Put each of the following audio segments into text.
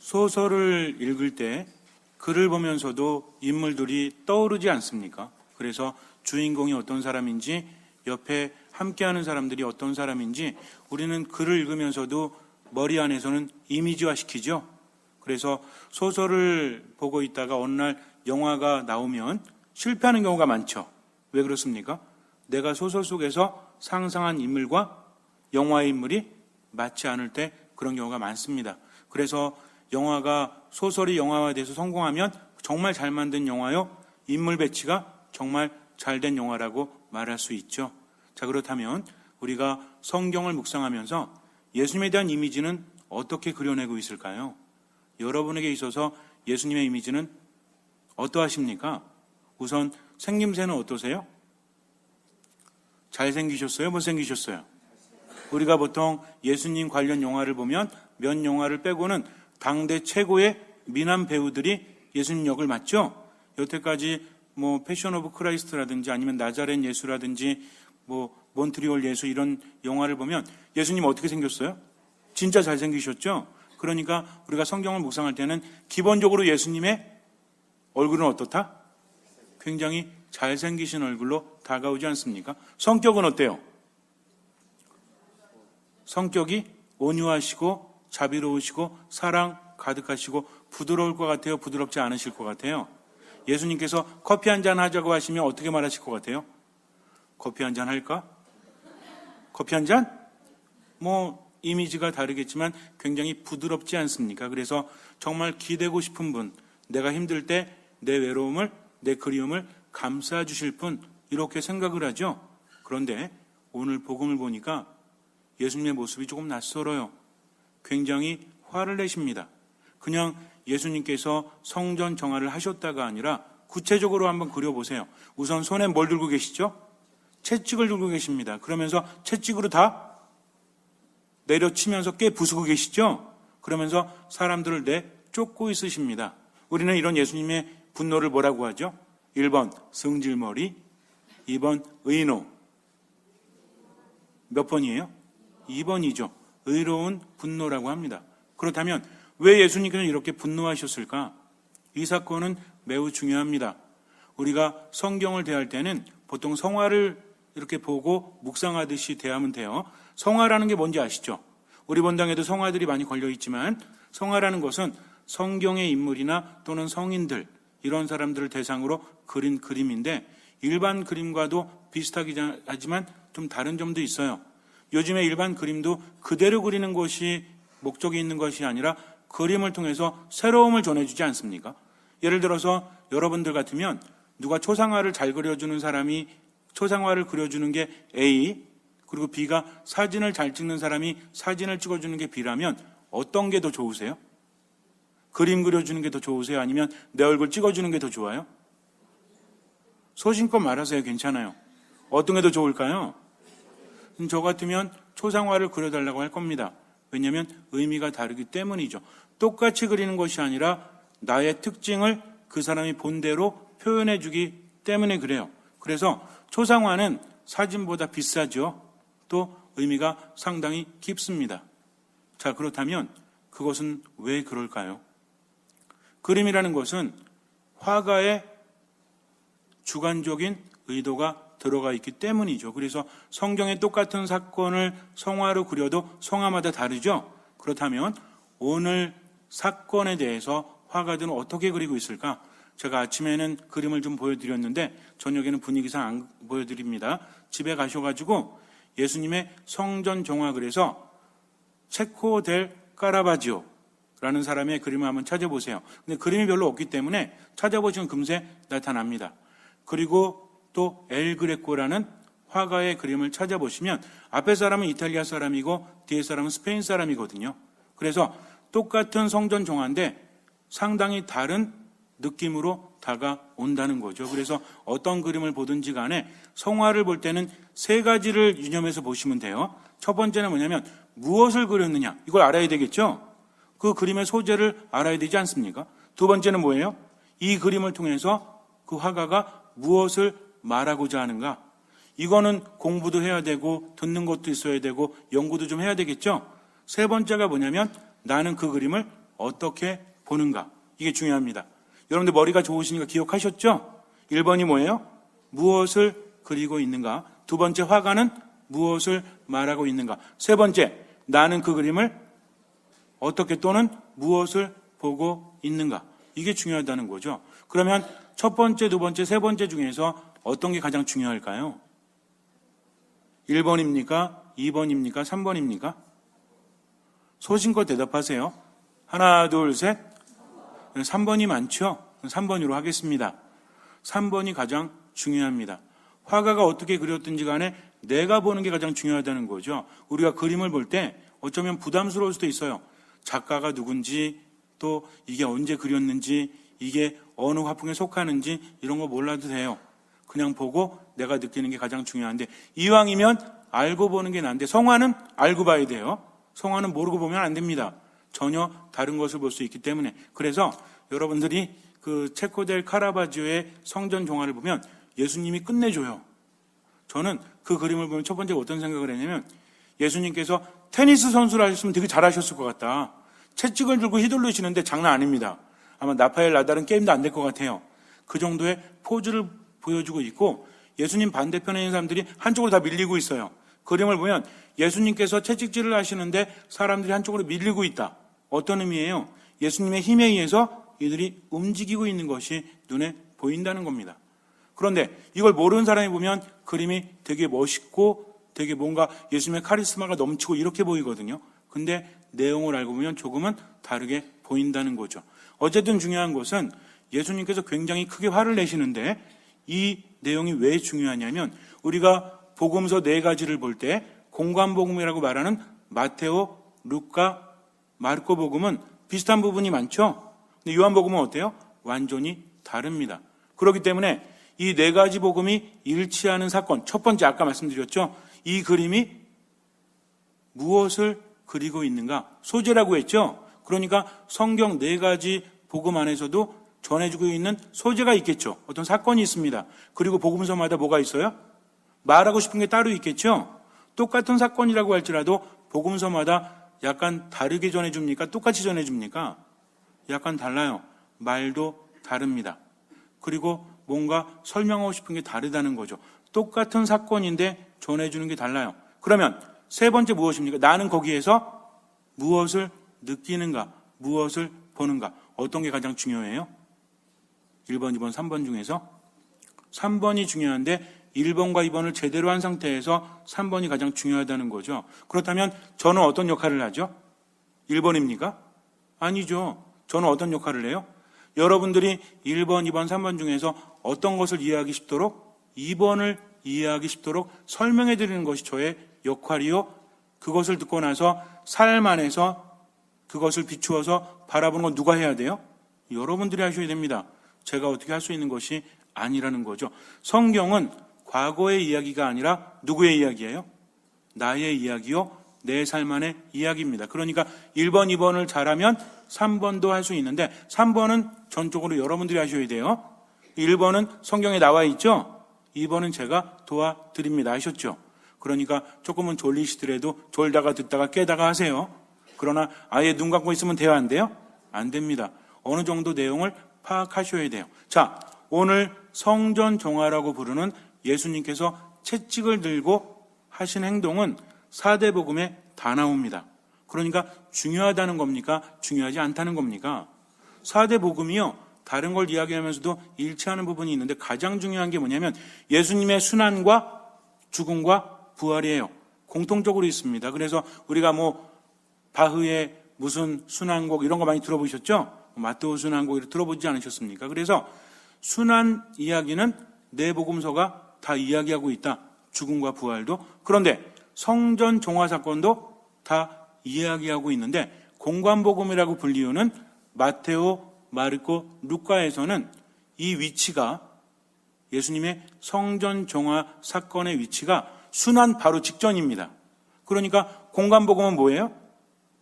소설을 읽을 때 글을 보면서도 인물들이 떠오르지 않습니까? 그래서 주인공이 어떤 사람인지, 옆에 함께하는 사람들이 어떤 사람인지 우리는 글을 읽으면서도 머리 안에서는 이미지화 시키죠. 그래서 소설을 보고 있다가 어느 날 영화가 나오면 실패하는 경우가 많죠. 왜 그렇습니까? 내가 소설 속에서 상상한 인물과 영화의 인물이 맞지 않을 때 그런 경우가 많습니다. 그래서 소설이 영화화돼서 성공하면 정말 잘 만든 영화요, 인물 배치가 정말 잘된 영화라고 말할 수 있죠. 자, 그렇다면 우리가 성경을 묵상하면서 예수님에 대한 이미지는 어떻게 그려내고 있을까요? 여러분에게 있어서 예수님의 이미지는 어떠하십니까? 우선 생김새는 어떠세요? 잘생기셨어요? 못생기셨어요? 우리가 보통 예수님 관련 영화를 보면 몇 영화를 빼고는 당대 최고의 미남 배우들이 예수님 역을 맡죠. 여태까지 패션 오브 크라이스트라든지 아니면 나자렛 예수라든지 몬트리올 예수 이런 영화를 보면 예수님 어떻게 생겼어요? 진짜 잘생기셨죠? 그러니까 우리가 성경을 묵상할 때는 기본적으로 예수님의 얼굴은 어떻다? 굉장히 잘생기신 얼굴로 다가오지 않습니까? 성격은 어때요? 성격이 온유하시고 자비로우시고 사랑 가득하시고 부드러울 것 같아요? 부드럽지 않으실 것 같아요? 예수님께서 커피 한잔 하자고 하시면 어떻게 말하실 것 같아요? 커피 한잔 할까? 커피 한잔? 이미지가 다르겠지만 굉장히 부드럽지 않습니까? 그래서 정말 기대고 싶은 분, 내가 힘들 때 내 외로움을, 내 그리움을 감싸주실 분, 이렇게 생각을 하죠. 그런데 오늘 복음을 보니까 예수님의 모습이 조금 낯설어요. 굉장히 화를 내십니다. 그냥 예수님께서 성전 정화를 하셨다가 아니라 구체적으로 한번 그려보세요. 우선 손에 뭘 들고 계시죠? 채찍을 들고 계십니다. 그러면서 채찍으로 다 내려치면서 꽤 부수고 계시죠? 그러면서 사람들을 내쫓고 있으십니다. 우리는 이런 예수님의 분노를 뭐라고 하죠? 1번 승질머리, 2번 의노. 몇 번이에요? 2번이죠. 의로운 분노라고 합니다. 그렇다면 왜 예수님께서는 이렇게 분노하셨을까? 이 사건은 매우 중요합니다. 우리가 성경을 대할 때는 보통 성화를 이렇게 보고 묵상하듯이 대하면 돼요. 성화라는 게 뭔지 아시죠? 우리 본당에도 성화들이 많이 걸려 있지만 성화라는 것은 성경의 인물이나 또는 성인들, 이런 사람들을 대상으로 그린 그림인데 일반 그림과도 비슷하긴 하지만 좀 다른 점도 있어요. 요즘에 일반 그림도 그대로 그리는 것이 목적이 있는 것이 아니라 그림을 통해서 새로움을 전해주지 않습니까? 예를 들어서 여러분들 같으면 누가 초상화를 잘 그려주는 사람이 초상화를 그려주는 게 A, 그리고 B가 사진을 잘 찍는 사람이 사진을 찍어주는 게 B라면 어떤 게 더 좋으세요? 그림 그려주는 게 더 좋으세요? 아니면 내 얼굴 찍어주는 게 더 좋아요? 소신껏 말하세요. 괜찮아요. 어떤 게 더 좋을까요? 저 같으면 초상화를 그려달라고 할 겁니다. 왜냐하면 의미가 다르기 때문이죠. 똑같이 그리는 것이 아니라 나의 특징을 그 사람이 본대로 표현해 주기 때문에 그래요. 그래서 초상화는 사진보다 비싸죠. 또 의미가 상당히 깊습니다. 자, 그렇다면 그것은 왜 그럴까요? 그림이라는 것은 화가의 주관적인 의도가 들어가 있기 때문이죠. 그래서 성경의 똑같은 사건을 성화로 그려도 성화마다 다르죠. 그렇다면 오늘 사건에 대해서 화가들은 어떻게 그리고 있을까? 제가 아침에는 그림을 좀 보여드렸는데 저녁에는 분위기상 안 보여드립니다. 집에 가셔가지고 예수님의 성전 정화글에서 체코 델 까라바지오 라는 사람의 그림을 한번 찾아보세요. 근데 그림이 별로 없기 때문에 찾아보시면 금세 나타납니다. 그리고 또 엘 그레코라는 화가의 그림을 찾아보시면 앞에 사람은 이탈리아 사람이고 뒤에 사람은 스페인 사람이거든요. 그래서 똑같은 성전 정화인데 상당히 다른 느낌으로 다가온다는 거죠. 그래서 어떤 그림을 보든지 간에 성화를 볼 때는 세 가지를 유념해서 보시면 돼요. 첫 번째는 뭐냐면 무엇을 그렸느냐, 이걸 알아야 되겠죠. 그 그림의 소재를 알아야 되지 않습니까? 두 번째는 뭐예요? 이 그림을 통해서 그 화가가 무엇을 말하고자 하는가? 이거는 공부도 해야 되고 듣는 것도 있어야 되고 연구도 좀 해야 되겠죠. 세 번째가 뭐냐면 나는 그 그림을 어떻게 보는가? 이게 중요합니다. 여러분들 머리가 좋으시니까 기억하셨죠? 1번이 뭐예요? 무엇을 그리고 있는가? 두 번째, 화가는 무엇을 말하고 있는가? 세 번째, 나는 그 그림을 어떻게 또는 무엇을 보고 있는가? 이게 중요하다는 거죠. 그러면 첫 번째, 두 번째, 세 번째 중에서 어떤 게 가장 중요할까요? 1번입니까? 2번입니까? 3번입니까? 소신껏 대답하세요. 하나, 둘, 셋. 3번이 많죠? 3번으로 하겠습니다. 3번이 가장 중요합니다. 화가가 어떻게 그렸든지 간에 내가 보는 게 가장 중요하다는 거죠. 우리가 그림을 볼 때 어쩌면 부담스러울 수도 있어요. 작가가 누군지, 또 이게 언제 그렸는지, 이게 어느 화풍에 속하는지 이런 거 몰라도 돼요. 그냥 보고 내가 느끼는 게 가장 중요한데, 이왕이면 알고 보는 게 난데, 성화는 알고 봐야 돼요. 성화는 모르고 보면 안 됩니다. 전혀 다른 것을 볼 수 있기 때문에. 그래서 여러분들이 그 체코 델 카라바지오의 성전 종화를 보면 예수님이 끝내줘요. 저는 그 그림을 보면 첫 번째 어떤 생각을 했냐면, 예수님께서 테니스 선수를 하셨으면 되게 잘하셨을 것 같다. 채찍을 들고 휘둘르시는데 장난 아닙니다. 아마 나파엘 나달은 게임도 안 될 것 같아요. 그 정도의 포즈를 보여주고 있고, 예수님 반대편에 있는 사람들이 한쪽으로 다 밀리고 있어요. 그림을 보면 예수님께서 채찍질을 하시는데 사람들이 한쪽으로 밀리고 있다. 어떤 의미예요? 예수님의 힘에 의해서 이들이 움직이고 있는 것이 눈에 보인다는 겁니다. 그런데 이걸 모르는 사람이 보면 그림이 되게 멋있고 되게 뭔가 예수님의 카리스마가 넘치고 이렇게 보이거든요. 근데 내용을 알고 보면 조금은 다르게 보인다는 거죠. 어쨌든 중요한 것은 예수님께서 굉장히 크게 화를 내시는데, 이 내용이 왜 중요하냐면, 우리가 복음서 4가지를 볼 때 공관복음이라고 말하는 마테오, 루카, 마르코 복음은 비슷한 부분이 많죠. 근데 요한복음은 어때요? 완전히 다릅니다. 그렇기 때문에 이 4가지 복음이 일치하는 사건, 첫 번째 아까 말씀드렸죠. 이 그림이 무엇을 그리고 있는가? 소재라고 했죠. 그러니까 성경 4가지 복음 안에서도 전해주고 있는 소재가 있겠죠. 어떤 사건이 있습니다. 그리고 복음서마다 뭐가 있어요? 말하고 싶은 게 따로 있겠죠. 똑같은 사건이라고 할지라도 복음서마다 약간 다르게 전해줍니까? 똑같이 전해줍니까? 약간 달라요. 말도 다릅니다. 그리고 뭔가 설명하고 싶은 게 다르다는 거죠. 똑같은 사건인데 전해주는 게 달라요. 그러면 세 번째 무엇입니까? 나는 거기에서 무엇을 느끼는가? 무엇을 보는가? 어떤 게 가장 중요해요? 1번, 2번, 3번 중에서 3번이 중요한데 1번과 2번을 제대로 한 상태에서 3번이 가장 중요하다는 거죠. 그렇다면 저는 어떤 역할을 하죠? 1번입니까? 아니죠. 저는 어떤 역할을 해요? 여러분들이 1번, 2번, 3번 중에서 어떤 것을 이해하기 쉽도록 2번을 이해하기 쉽도록 설명해 드리는 것이 저의 역할이요. 그것을 듣고 나서 삶 안에서 그것을 비추어서 바라보는 건 누가 해야 돼요? 여러분들이 하셔야 됩니다. 제가 어떻게 할 수 있는 것이 아니라는 거죠. 성경은 과거의 이야기가 아니라 누구의 이야기예요? 나의 이야기요, 내 삶 안의 이야기입니다. 그러니까 1번, 2번을 잘하면 3번도 할 수 있는데 3번은 전적으로 여러분들이 하셔야 돼요. 1번은 성경에 나와 있죠? 2번은 제가 도와드립니다. 아셨죠? 그러니까 조금은 졸리시더라도 졸다가 듣다가 깨다가 하세요. 그러나 아예 눈 감고 있으면 돼요? 안 돼요? 안 됩니다. 어느 정도 내용을 파악하셔야 돼요. 자, 오늘 성전 종화라고 부르는 예수님께서 채찍을 들고 하신 행동은 4대 복음에 다 나옵니다. 그러니까 중요하다는 겁니까? 중요하지 않다는 겁니까? 4대 복음이요, 다른 걸 이야기하면서도 일치하는 부분이 있는데 가장 중요한 게 뭐냐면 예수님의 순환과 죽음과 부활이에요. 공통적으로 있습니다. 그래서 우리가 바흐의 무슨 순환곡 이런 거 많이 들어보셨죠? 마테오 순환곡 이렇게 들어보지 않으셨습니까? 그래서 순환 이야기는 네 복음서가 다 이야기하고 있다. 죽음과 부활도. 그런데 성전 종화 사건도 다 이야기하고 있는데 공관복음이라고 불리우는 마테오, 마르코, 루카에서는 이 위치가, 예수님의 성전 종화 사건의 위치가 순환 바로 직전입니다. 그러니까 공관복음은 뭐예요?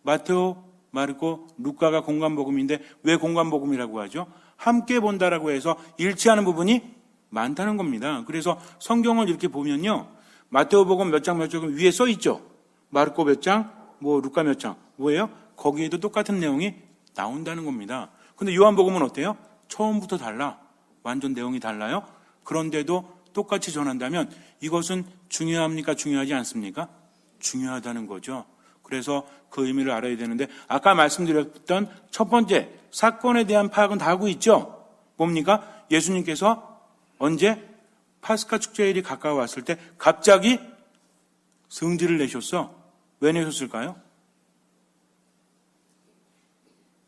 마테오, 마르코, 루카가 공관복음인데 왜 공관복음이라고 하죠? 함께 본다라고 해서 일치하는 부분이 많다는 겁니다. 그래서 성경을 이렇게 보면요, 마테오복음 몇 장 몇 장 위에 써 있죠. 마르코 몇 장, 루카 몇 장. 뭐예요? 거기에도 똑같은 내용이 나온다는 겁니다. 근데 요한복음은 어때요? 처음부터 달라. 완전 내용이 달라요. 그런데도 똑같이 전한다면 이것은 중요합니까? 중요하지 않습니까? 중요하다는 거죠. 그래서 그 의미를 알아야 되는데 아까 말씀드렸던 첫 번째 사건에 대한 파악은 다 하고 있죠. 뭡니까? 예수님께서 언제 파스카 축제일이 가까워왔을 때 갑자기 성질을 내셨어. 왜 내셨을까요?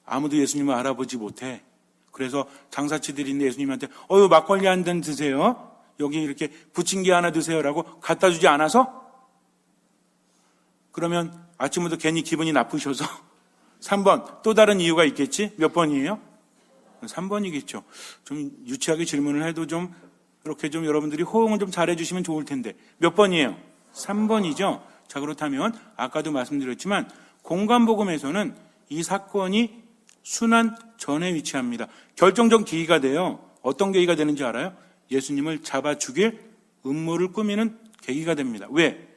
아무도 예수님을 알아보지 못해. 그래서 장사치들이 있는데 예수님한테 막걸리 한 잔 드세요. 여기 이렇게 부침개 하나 드세요라고 갖다 주지 않아서? 그러면 아침부터 괜히 기분이 나쁘셔서 3번 또 다른 이유가 있겠지? 몇 번이에요? 3번이겠죠. 좀 유치하게 질문을 해도 좀 이렇게 좀 여러분들이 호응을 좀 잘해 주시면 좋을 텐데 몇 번이에요? 3번이죠. 자, 그렇다면 아까도 말씀드렸지만 공관복음에서는 이 사건이 순환 전에 위치합니다. 결정적 계기가 돼요. 어떤 계기가 되는지 알아요? 예수님을 잡아 죽일 음모를 꾸미는 계기가 됩니다. 왜?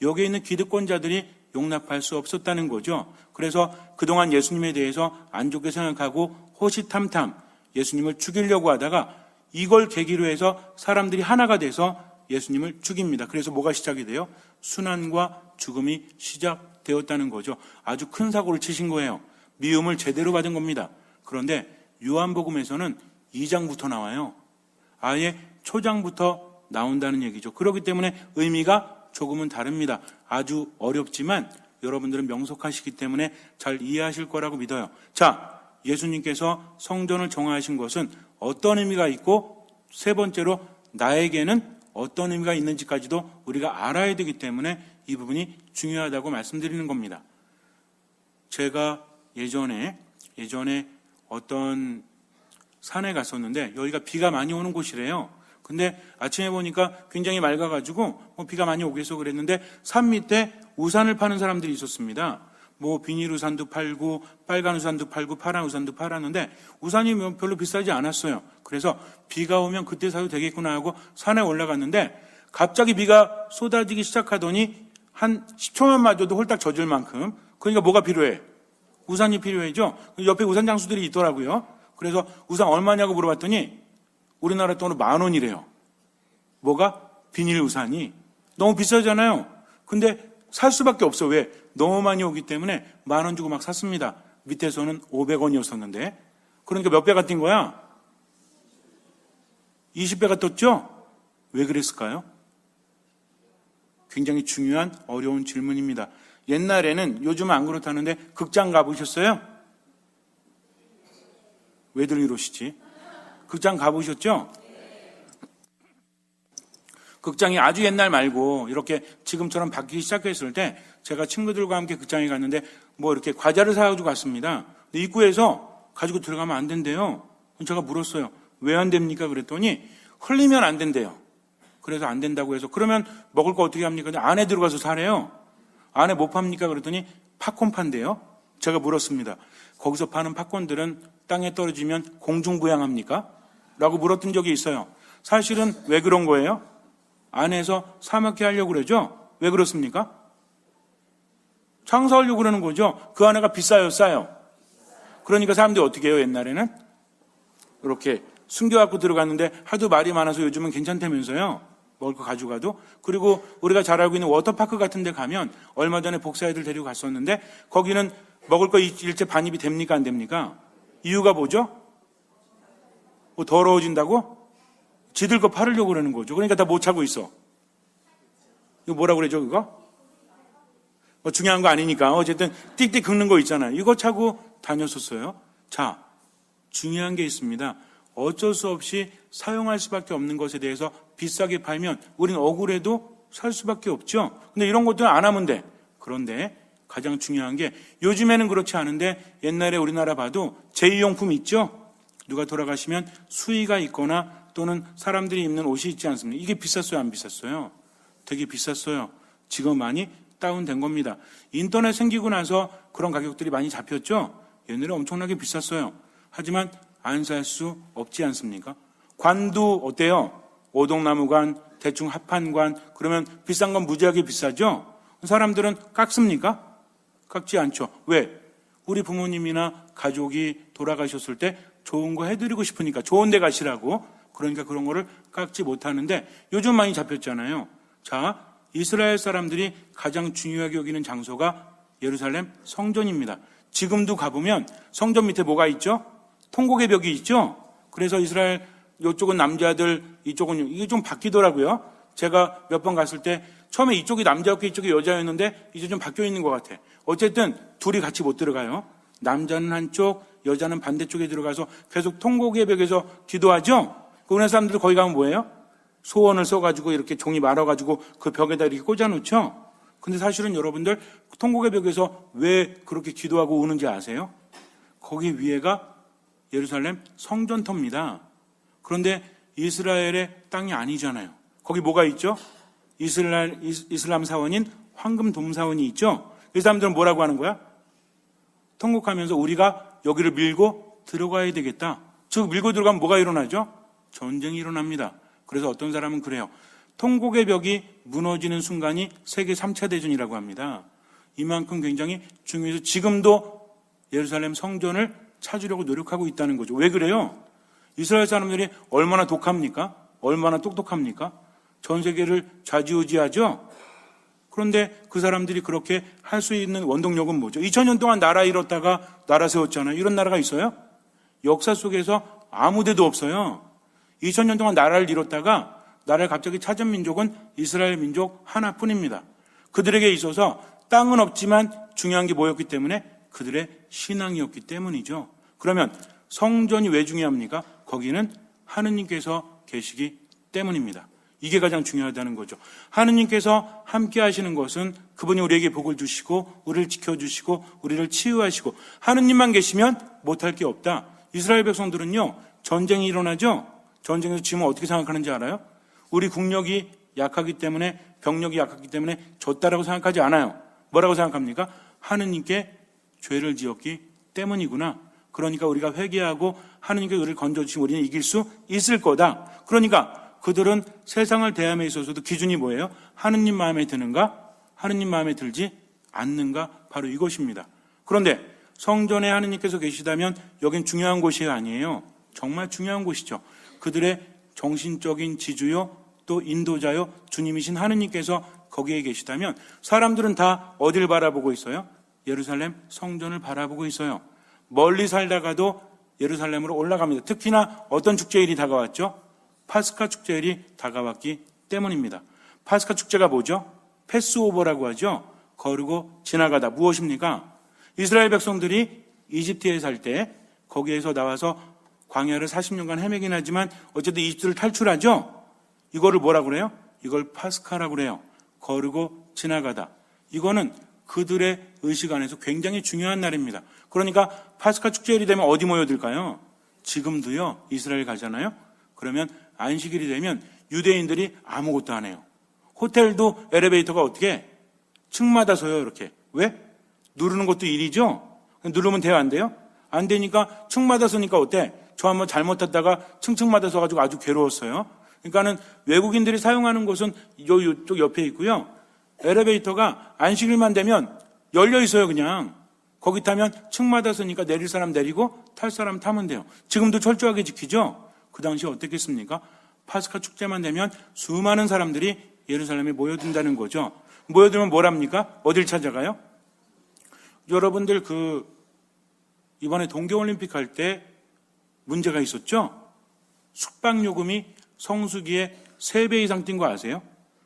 여기에 있는 기득권자들이 용납할 수 없었다는 거죠. 그래서 그동안 예수님에 대해서 안 좋게 생각하고 호시탐탐 예수님을 죽이려고 하다가 이걸 계기로 해서 사람들이 하나가 돼서 예수님을 죽입니다. 그래서 뭐가 시작이 돼요? 순환과 죽음이 시작되었다는 거죠. 아주 큰 사고를 치신 거예요. 미움을 제대로 받은 겁니다. 그런데 요한복음에서는 2장부터 나와요. 아예 초장부터 나온다는 얘기죠. 그렇기 때문에 의미가 조금은 다릅니다. 아주 어렵지만 여러분들은 명석하시기 때문에 잘 이해하실 거라고 믿어요. 자, 예수님께서 성전을 정하신 것은 어떤 의미가 있고 세 번째로 나에게는 어떤 의미가 있는지까지도 우리가 알아야 되기 때문에 이 부분이 중요하다고 말씀드리는 겁니다. 제가 예전에 어떤 산에 갔었는데 여기가 비가 많이 오는 곳이래요. 근데 아침에 보니까 굉장히 맑아가지고 비가 많이 오겠어 그랬는데 산 밑에 우산을 파는 사람들이 있었습니다. 비닐 우산도 팔고 빨간 우산도 팔고 파란 우산도 팔았는데 우산이 별로 비싸지 않았어요. 그래서 비가 오면 그때 사도 되겠구나 하고 산에 올라갔는데 갑자기 비가 쏟아지기 시작하더니 한 10초만 맞아도 홀딱 젖을 만큼. 그러니까 뭐가 필요해? 우산이 필요해죠. 옆에 우산 장수들이 있더라고요. 그래서 우산 얼마냐고 물어봤더니 우리나라 돈으로 10,000원이래요. 뭐가? 비닐 우산이. 너무 비싸잖아요. 근데 살 수밖에 없어. 왜? 너무 많이 오기 때문에 10,000원 주고 막 샀습니다. 밑에서는 500원이었었는데. 그러니까 몇 배가 뛴 거야? 20배가 떴죠? 왜 그랬을까요? 굉장히 중요한 어려운 질문입니다. 옛날에는, 요즘은 안 그렇다는데 극장 가보셨어요? 왜들 이러시지? 극장 가보셨죠? 극장이 아주 옛날 말고 이렇게 지금처럼 바뀌기 시작했을 때 제가 친구들과 함께 극장에 갔는데 이렇게 과자를 사가지고 갔습니다. 근데 입구에서 가지고 들어가면 안 된대요. 제가 물었어요. 왜 안 됩니까? 그랬더니 흘리면 안 된대요. 그래서 안 된다고 해서 그러면 먹을 거 어떻게 합니까? 안에 들어가서 사래요. 안에 뭐 팝니까? 그랬더니 팝콘 판대요. 제가 물었습니다. 거기서 파는 팝콘들은 땅에 떨어지면 공중부양합니까? 라고 물었던 적이 있어요. 사실은 왜 그런 거예요? 안에서 사먹게 하려고 그러죠? 왜 그렇습니까? 장사하려고 그러는 거죠. 그 안에가 비싸요, 싸요? 그러니까 사람들이 어떻게 해요, 옛날에는? 이렇게 숨겨갖고 들어갔는데 하도 말이 많아서 요즘은 괜찮다면서요. 먹을 거 가져가도. 그리고 우리가 잘 알고 있는 워터파크 같은 데 가면 얼마 전에 복사애들 데리고 갔었는데 거기는 먹을 거 일체 반입이 됩니까? 안 됩니까? 이유가 뭐죠? 더러워진다고? 지들 거 팔으려고 그러는 거죠. 그러니까 다 못 차고 있어. 이거 뭐라고 그러죠, 그거? 중요한 거 아니니까. 어쨌든 띡띡 긁는 거 있잖아요. 이거 차고 다녔었어요. 자, 중요한 게 있습니다. 어쩔 수 없이 사용할 수밖에 없는 것에 대해서 비싸게 팔면 우린 억울해도 살 수밖에 없죠. 근데 이런 것들은 안 하면 돼. 그런데 가장 중요한 게 요즘에는 그렇지 않은데 옛날에 우리나라 봐도 제2용품 있죠? 누가 돌아가시면 수의가 있거나 또는 사람들이 입는 옷이 있지 않습니까? 이게 비쌌어요, 안 비쌌어요? 되게 비쌌어요. 지금 많이 다운된 겁니다. 인터넷 생기고 나서 그런 가격들이 많이 잡혔죠? 옛날에 엄청나게 비쌌어요. 하지만 안 살 수 없지 않습니까? 관도 어때요? 오동나무관, 대충 합판관, 그러면 비싼 건 무지하게 비싸죠? 사람들은 깎습니까? 깎지 않죠. 왜? 우리 부모님이나 가족이 돌아가셨을 때 좋은 거 해드리고 싶으니까 좋은 데 가시라고, 그러니까 그런 거를 깎지 못하는데 요즘 많이 잡혔잖아요. 자, 이스라엘 사람들이 가장 중요하게 여기는 장소가 예루살렘 성전입니다. 지금도 가보면 성전 밑에 뭐가 있죠? 통곡의 벽이 있죠? 그래서 이스라엘 이쪽은 남자들, 이쪽은, 이게 좀 바뀌더라고요. 제가 몇 번 갔을 때 처음에 이쪽이 남자였고 이쪽이 여자였는데 이제 좀 바뀌어 있는 것 같아. 어쨌든 둘이 같이 못 들어가요. 남자는 한쪽, 여자는 반대쪽에 들어가서 계속 통곡의 벽에서 기도하죠? 우리나라 사람들 거기 가면 뭐예요? 소원을 써가지고 이렇게 종이 말아가지고 그 벽에다 이렇게 꽂아놓죠? 근데 사실은 여러분들 통곡의 벽에서 왜 그렇게 기도하고 우는지 아세요? 거기 위에가 예루살렘 성전터입니다. 그런데 이스라엘의 땅이 아니잖아요. 거기 뭐가 있죠? 이슬람 사원인 황금 돔사원이 있죠? 이 사람들은 뭐라고 하는 거야? 통곡하면서 우리가 여기를 밀고 들어가야 되겠다. 즉 밀고 들어가면 뭐가 일어나죠? 전쟁이 일어납니다. 그래서 어떤 사람은 그래요. 통곡의 벽이 무너지는 순간이 세계 3차 대전이라고 합니다. 이만큼 굉장히 중요해서 지금도 예루살렘 성전을 찾으려고 노력하고 있다는 거죠. 왜 그래요? 이스라엘 사람들이 얼마나 독합니까? 얼마나 똑똑합니까? 전 세계를 좌지우지하죠? 그런데 그 사람들이 그렇게 할 수 있는 원동력은 뭐죠? 2000년 동안 나라 잃었다가 나라 세웠잖아요. 이런 나라가 있어요? 역사 속에서 아무 데도 없어요. 2000년 동안 나라를 잃었다가 나라를 갑자기 찾은 민족은 이스라엘 민족 하나뿐입니다. 그들에게 있어서 땅은 없지만 중요한 게 뭐였기 때문에? 그들의 신앙이었기 때문이죠. 그러면 성전이 왜 중요합니까? 거기는 하느님께서 계시기 때문입니다. 이게 가장 중요하다는 거죠. 하느님께서 함께 하시는 것은 그분이 우리에게 복을 주시고 우리를 지켜주시고 우리를 치유하시고 하느님만 계시면 못할 게 없다. 이스라엘 백성들은요, 전쟁이 일어나죠? 전쟁에서 지금 어떻게 생각하는지 알아요? 우리 국력이 약하기 때문에, 병력이 약하기 때문에 졌다라고 생각하지 않아요. 뭐라고 생각합니까? 하느님께 죄를 지었기 때문이구나. 그러니까 우리가 회개하고 하느님께 우리를 건져주시면 우리는 이길 수 있을 거다. 그러니까 그들은 세상을 대함에 있어서도 기준이 뭐예요? 하느님 마음에 드는가? 하느님 마음에 들지 않는가? 바로 이것입니다. 그런데 성전에 하느님께서 계시다면 여긴 중요한 곳이 아니에요. 정말 중요한 곳이죠. 그들의 정신적인 지주요 또 인도자요 주님이신 하느님께서 거기에 계시다면 사람들은 다 어딜 바라보고 있어요? 예루살렘 성전을 바라보고 있어요. 멀리 살다가도 예루살렘으로 올라갑니다. 특히나 어떤 축제일이 다가왔죠? 파스카 축제일이 다가왔기 때문입니다. 파스카 축제가 뭐죠? 패스오버라고 하죠. 거르고 지나가다. 무엇입니까? 이스라엘 백성들이 이집트에 살 때 거기에서 나와서 광야를 40년간 헤매긴 하지만 어쨌든 이집트를 탈출하죠. 이거를 뭐라고 그래요? 이걸 파스카라고 그래요. 거르고 지나가다. 이거는 그들의 의식 안에서 굉장히 중요한 날입니다. 그러니까 파스카 축제일이 되면 어디 모여들까요? 지금도요. 이스라엘 가잖아요. 그러면 안식일이 되면 유대인들이 아무것도 안 해요. 호텔도 엘리베이터가 어떻게? 층마다 서요. 이렇게. 왜? 누르는 것도 일이죠. 누르면 돼요? 안 돼요? 안 되니까 층마다 서니까 어때? 저 한번 잘못 탔다가 층층마다 서가지고 아주 괴로웠어요. 그러니까는 외국인들이 사용하는 곳은 이쪽 옆에 있고요. 엘리베이터가 안식일만 되면 열려 있어요. 그냥 거기 타면 층마다 서니까 내릴 사람 내리고 탈 사람 타면 돼요. 지금도 철저하게 지키죠. 그 당시에 어땠겠습니까? 파스카 축제만 되면 수많은 사람들이 예루살렘에 모여든다는 거죠. 모여들면 뭐랍니까? 어딜 찾아가요? 여러분들 이번에 동계올림픽 할 때 문제가 있었죠? 숙박요금이 성수기에 3배 이상 뛴 거 아세요?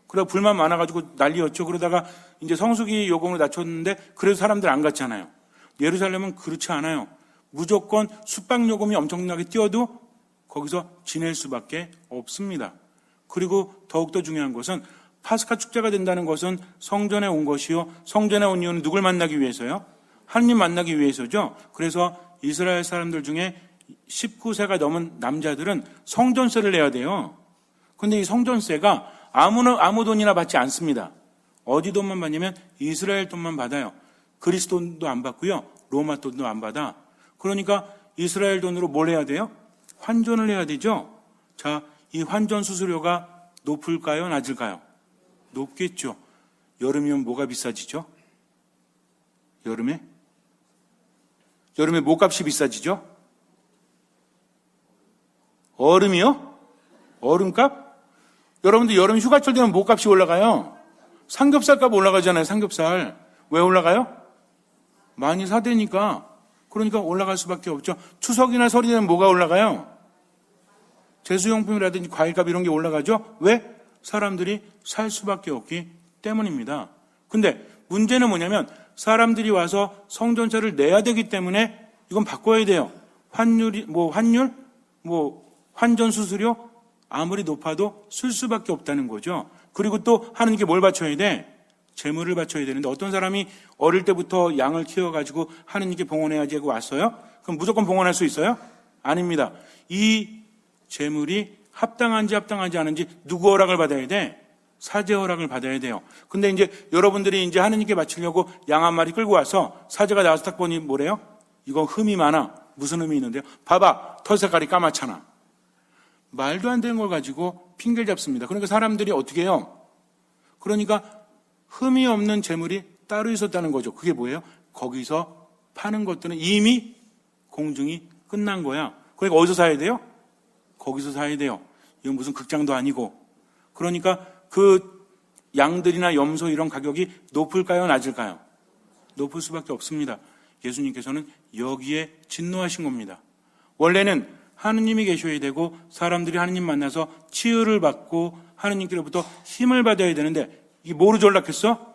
그러다 불만 많아가지고 난리였죠. 그러다가 이제 성수기 요금을 낮췄는데 그래도 사람들 안 갔잖아요. 예루살렘은 그렇지 않아요. 무조건 숙박요금이 엄청나게 뛰어도 거기서 지낼 수밖에 없습니다. 그리고 더욱더 중요한 것은 파스카 축제가 된다는 것은 성전에 온 것이요. 성전에 온 이유는 누굴 만나기 위해서요? 하느님 만나기 위해서죠. 그래서 이스라엘 사람들 중에 19세가 넘은 남자들은 성전세를 내야 돼요. 그런데 이 성전세가 아무 돈이나 받지 않습니다. 어디 돈만 받냐면 이스라엘 돈만 받아요. 그리스 돈도 안 받고요. 로마 돈도 안 받아. 그러니까 이스라엘 돈으로 뭘 해야 돼요? 환전을 해야 되죠. 자, 이 환전 수수료가 높을까요? 낮을까요? 높겠죠. 여름이면 뭐가 비싸지죠? 여름에? 여름에 목값이 비싸지죠? 얼음이요? 얼음값? 여러분들 여름 휴가철 되면 목값이 올라가요. 삼겹살 값 올라가잖아요. 삼겹살. 왜 올라가요? 많이 사대니까. 그러니까 올라갈 수밖에 없죠. 추석이나 설이 되면 뭐가 올라가요? 제수용품이라든지 과일값 이런 게 올라가죠. 왜? 사람들이 살 수밖에 없기 때문입니다. 근데 문제는 뭐냐면 사람들이 와서 성전세를 내야 되기 때문에 이건 바꿔야 돼요. 환전 수수료 아무리 높아도 쓸 수밖에 없다는 거죠. 그리고 또 하느님께 뭘 바쳐야 돼? 재물을 바쳐야 되는데 어떤 사람이 어릴 때부터 양을 키워가지고 하느님께 봉헌해야지 하고 왔어요? 그럼 무조건 봉헌할 수 있어요? 아닙니다. 이 재물이 합당한지 않은지 누구 허락을 받아야 돼? 사제 허락을 받아야 돼요. 근데 이제 여러분들이 이제 하느님께 바치려고 양 한 마리 끌고 와서 사제가 나와서 딱 보니 뭐래요? 이거 흠이 많아. 무슨 흠이 있는데요? 봐봐. 털 색깔이 까맣잖아. 말도 안 되는 걸 가지고 핑계를 잡습니다. 그러니까 사람들이 어떻게 해요? 그러니까 흠이 없는 재물이 따로 있었다는 거죠. 그게 뭐예요? 거기서 파는 것들은 이미 공증이 끝난 거야. 그러니까 어디서 사야 돼요? 거기서 사야 돼요. 이건 무슨 극장도 아니고. 그러니까 그 양들이나 염소 이런 가격이 높을까요? 낮을까요? 높을 수밖에 없습니다. 예수님께서는 여기에 진노하신 겁니다. 원래는 하느님이 계셔야 되고 사람들이 하느님 만나서 치유를 받고 하느님께로부터 힘을 받아야 되는데 이게 뭐로 전락했어?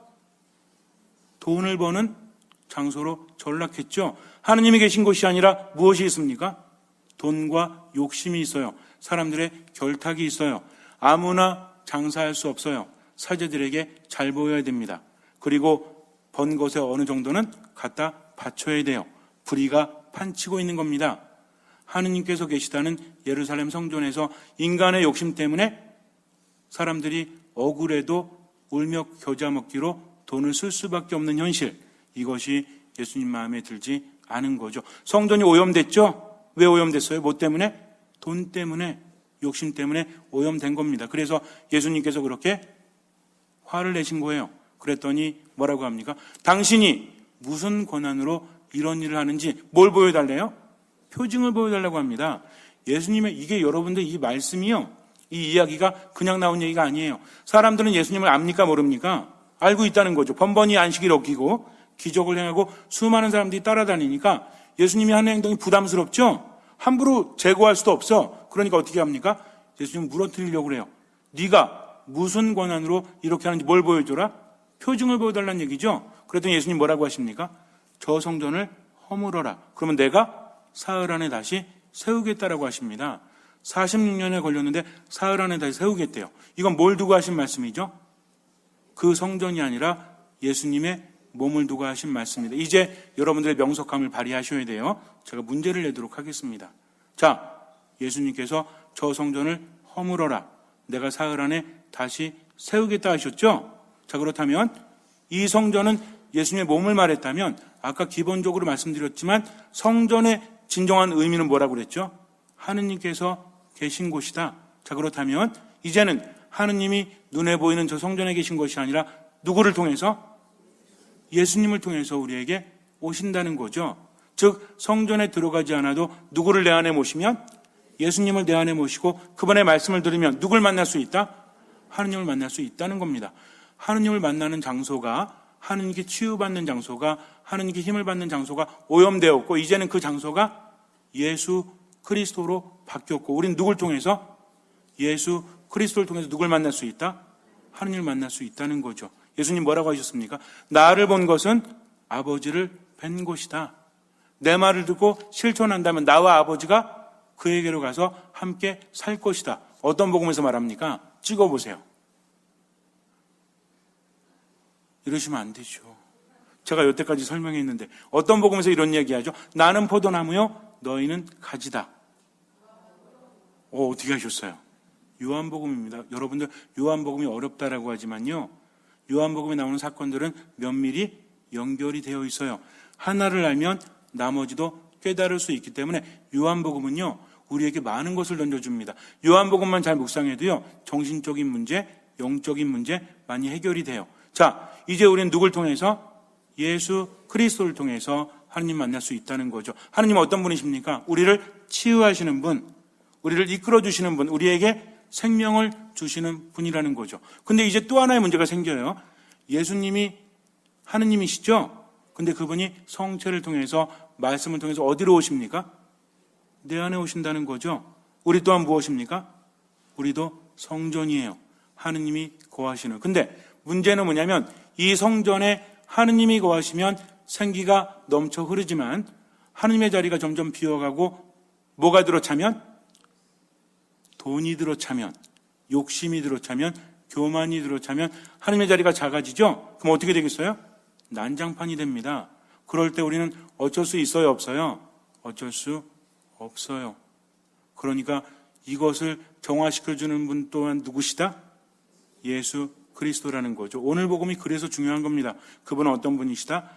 돈을 버는 장소로 전락했죠. 하느님이 계신 곳이 아니라 무엇이 있습니까? 돈과 욕심이 있어요. 사람들의 결탁이 있어요. 아무나 장사할 수 없어요. 사제들에게 잘 보여야 됩니다. 그리고 번 것에 어느 정도는 갖다 바쳐야 돼요. 불의가 판치고 있는 겁니다. 하느님께서 계시다는 예루살렘 성전에서 인간의 욕심 때문에 사람들이 억울해도 울며 겨자 먹기로 돈을 쓸 수밖에 없는 현실, 이것이 예수님 마음에 들지 않은 거죠. 성전이 오염됐죠? 왜 오염됐어요? 뭐 때문에? 돈 때문에, 욕심 때문에 오염된 겁니다. 그래서 예수님께서 그렇게 화를 내신 거예요. 그랬더니 뭐라고 합니까? 당신이 무슨 권한으로 이런 일을 하는지 뭘 보여달래요? 표징을 보여달라고 합니다. 예수님의 이게 여러분들 이 말씀이요, 이 이야기가 그냥 나온 얘기가 아니에요. 사람들은 예수님을 압니까 모릅니까? 알고 있다는 거죠. 번번이 안식일을 어기고 기적을 행하고 수많은 사람들이 따라다니니까 예수님이 하는 행동이 부담스럽죠? 함부로 제거할 수도 없어. 그러니까 어떻게 합니까? 예수님 무너뜨리려고 그래요. 네가 무슨 권한으로 이렇게 하는지 뭘 보여줘라? 표징을 보여달라는 얘기죠. 그랬더니 예수님 뭐라고 하십니까? 저 성전을 허물어라. 그러면 내가 사흘 안에 다시 세우겠다라고 하십니다. 46년에 걸렸는데 사흘 안에 다시 세우겠대요. 이건 뭘 두고 하신 말씀이죠? 그 성전이 아니라 예수님의 몸을 두고 하신 말씀입니다. 이제 여러분들의 명석함을 발휘하셔야 돼요. 제가 문제를 내도록 하겠습니다. 자, 예수님께서 저 성전을 허물어라. 내가 사흘 안에 다시 세우겠다 하셨죠? 자, 그렇다면 이 성전은 예수님의 몸을 말했다면 아까 기본적으로 말씀드렸지만 성전의 진정한 의미는 뭐라고 그랬죠? 하느님께서 계신 곳이다. 자, 그렇다면 이제는 하느님이 눈에 보이는 저 성전에 계신 것이 아니라 누구를 통해서? 예수님을 통해서 우리에게 오신다는 거죠. 즉 성전에 들어가지 않아도 누구를 내 안에 모시면? 예수님을 내 안에 모시고 그분의 말씀을 들으면 누굴 만날 수 있다? 하느님을 만날 수 있다는 겁니다. 하느님을 만나는 장소가, 하느님께 치유받는 장소가, 하느님께 힘을 받는 장소가 오염되었고 이제는 그 장소가 예수 그리스도로 바뀌었고 우리는 누굴 통해서? 예수 그리스도를 통해서 누굴 만날 수 있다? 하느님을 만날 수 있다는 거죠. 예수님 뭐라고 하셨습니까? 나를 본 것은 아버지를 뵌 것이다. 내 말을 듣고 실천한다면 나와 아버지가 그에게로 가서 함께 살 것이다. 어떤 복음에서 말합니까? 찍어보세요. 이러시면 안 되죠. 제가 여태까지 설명했는데 어떤 복음에서 이런 얘기하죠? 나는 포도나무요, 너희는 가지다. 어떻게 하셨어요? 요한복음입니다. 여러분들 요한복음이 어렵다라고 하지만요, 요한복음에 나오는 사건들은 면밀히 연결이 되어 있어요. 하나를 알면 나머지도 깨달을 수 있기 때문에 요한복음은요, 우리에게 많은 것을 던져줍니다. 요한복음만 잘 묵상해도요, 정신적인 문제, 영적인 문제 많이 해결이 돼요. 자, 이제 우리는 누굴 통해서? 예수 그리스도를 통해서 하느님 만날 수 있다는 거죠. 하느님은 어떤 분이십니까? 우리를 치유하시는 분, 우리를 이끌어 주시는 분, 우리에게 생명을 주시는 분이라는 거죠. 근데 이제 또 하나의 문제가 생겨요. 예수님이 하느님이시죠? 근데 그분이 성체를 통해서, 말씀을 통해서 어디로 오십니까? 내 안에 오신다는 거죠. 우리 또한 무엇입니까? 우리도 성전이에요. 하느님이 거하시는. 근데 문제는 뭐냐면 이 성전에 하느님이 거하시면 생기가 넘쳐 흐르지만 하느님의 자리가 점점 비어가고 뭐가 들어차면? 돈이 들어차면, 욕심이 들어차면, 교만이 들어차면 하느님의 자리가 작아지죠? 그럼 어떻게 되겠어요? 난장판이 됩니다. 그럴 때 우리는 어쩔 수 있어요, 없어요? 어쩔 수 없어요. 그러니까 이것을 정화시켜주는 분 또한 누구시다? 예수 그리스도라는 거죠. 오늘 복음이 그래서 중요한 겁니다. 그분은 어떤 분이시다?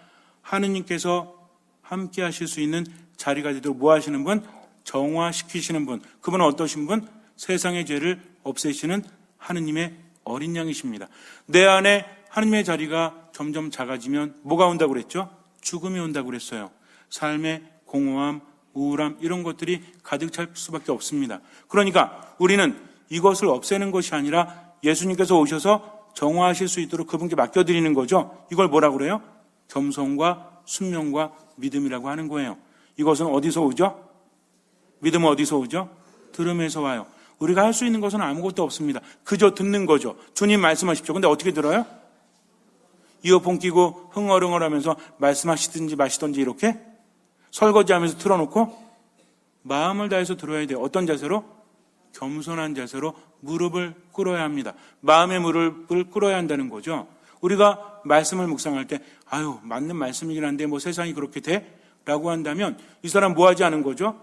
하느님께서 함께 하실 수 있는 자리가 되도록 뭐 하시는 분? 정화시키시는 분. 그분은 어떠신 분? 세상의 죄를 없애시는 하느님의 어린 양이십니다. 내 안에 하느님의 자리가 점점 작아지면 뭐가 온다고 그랬죠? 죽음이 온다고 그랬어요. 삶의 공허함, 우울함 이런 것들이 가득 찰 수밖에 없습니다. 그러니까 우리는 이것을 없애는 것이 아니라 예수님께서 오셔서 정화하실 수 있도록 그분께 맡겨드리는 거죠. 이걸 뭐라고 그래요? 겸손과 순명과 믿음이라고 하는 거예요. 이것은 어디서 오죠? 믿음은 어디서 오죠? 들음에서 와요. 우리가 할 수 있는 것은 아무것도 없습니다. 그저 듣는 거죠. 주님 말씀하십시오. 근데 어떻게 들어요? 이어폰 끼고 흥얼흥얼하면서 말씀하시든지 마시든지 이렇게 설거지하면서 틀어놓고 마음을 다해서 들어야 돼요. 어떤 자세로? 겸손한 자세로 무릎을 꿇어야 합니다. 마음의 무릎을 꿇어야 한다는 거죠. 우리가 말씀을 묵상할 때 아유 맞는 말씀이긴 한데 뭐 세상이 그렇게 돼? 라고 한다면 이 사람 뭐 하지 않은 거죠?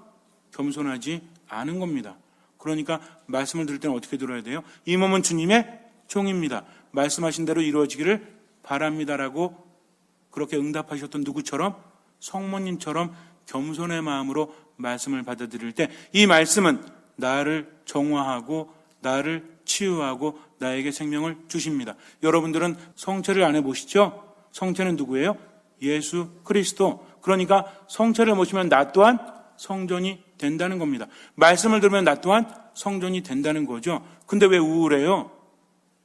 겸손하지 않은 겁니다. 그러니까 말씀을 들을 때는 어떻게 들어야 돼요? 이 몸은 주님의 종입니다. 말씀하신 대로 이루어지기를 바랍니다라고 그렇게 응답하셨던 누구처럼? 성모님처럼 겸손의 마음으로 말씀을 받아들일 때 이 말씀은 나를 정화하고 나를 치유하고 나에게 생명을 주십니다. 여러분들은 성체를 안 해보시죠? 성체는 누구예요? 예수 그리스도. 그러니까 성체를 모시면 나 또한 성전이 된다는 겁니다. 말씀을 들으면 나 또한 성전이 된다는 거죠. 근데 왜 우울해요?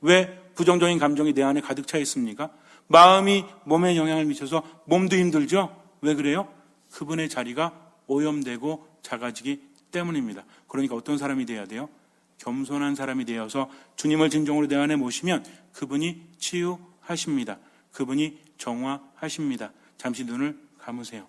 왜 부정적인 감정이 내 안에 가득 차 있습니까? 마음이 몸에 영향을 미쳐서 몸도 힘들죠? 왜 그래요? 그분의 자리가 오염되고 작아지기 때문입니다. 그러니까 어떤 사람이 돼야 돼요? 겸손한 사람이 되어서 주님을 진정으로 내 안에 모시면 그분이 치유하십니다. 그분이 정화하십니다. 잠시 눈을 감으세요.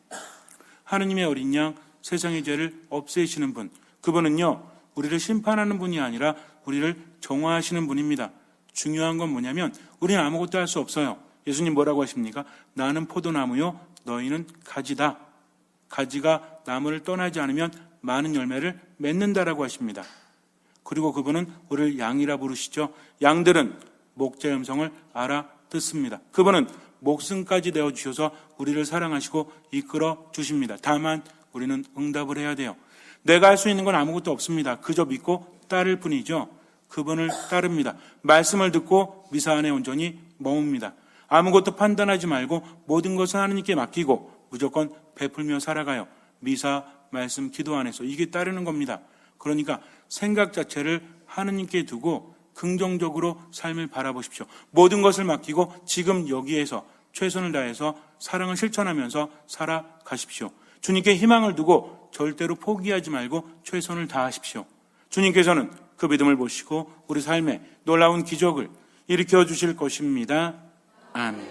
하느님의 어린 양, 세상의 죄를 없애시는 분, 그분은요 우리를 심판하는 분이 아니라 우리를 정화하시는 분입니다. 중요한 건 뭐냐면 우리는 아무것도 할 수 없어요. 예수님 뭐라고 하십니까? 나는 포도나무요 너희는 가지다. 가지가 나무를 떠나지 않으면 많은 열매를 맺는다라고 하십니다. 그리고 그분은 우리를 양이라 부르시죠. 양들은 목자의 음성을 알아듣습니다. 그분은 목숨까지 내어주셔서 우리를 사랑하시고 이끌어 주십니다. 다만 우리는 응답을 해야 돼요. 내가 할 수 있는 건 아무것도 없습니다. 그저 믿고 따를 뿐이죠. 그분을 따릅니다. 말씀을 듣고 미사 안에 온전히 머뭅니다. 아무것도 판단하지 말고 모든 것을 하느님께 맡기고 무조건 베풀며 살아가요. 미사, 말씀, 기도 안에서 이게 따르는 겁니다. 그러니까 생각 자체를 하느님께 두고 긍정적으로 삶을 바라보십시오. 모든 것을 맡기고 지금 여기에서 최선을 다해서 사랑을 실천하면서 살아가십시오. 주님께 희망을 두고 절대로 포기하지 말고 최선을 다하십시오. 주님께서는 그 믿음을 보시고 우리 삶에 놀라운 기적을 일으켜 주실 것입니다. 아멘.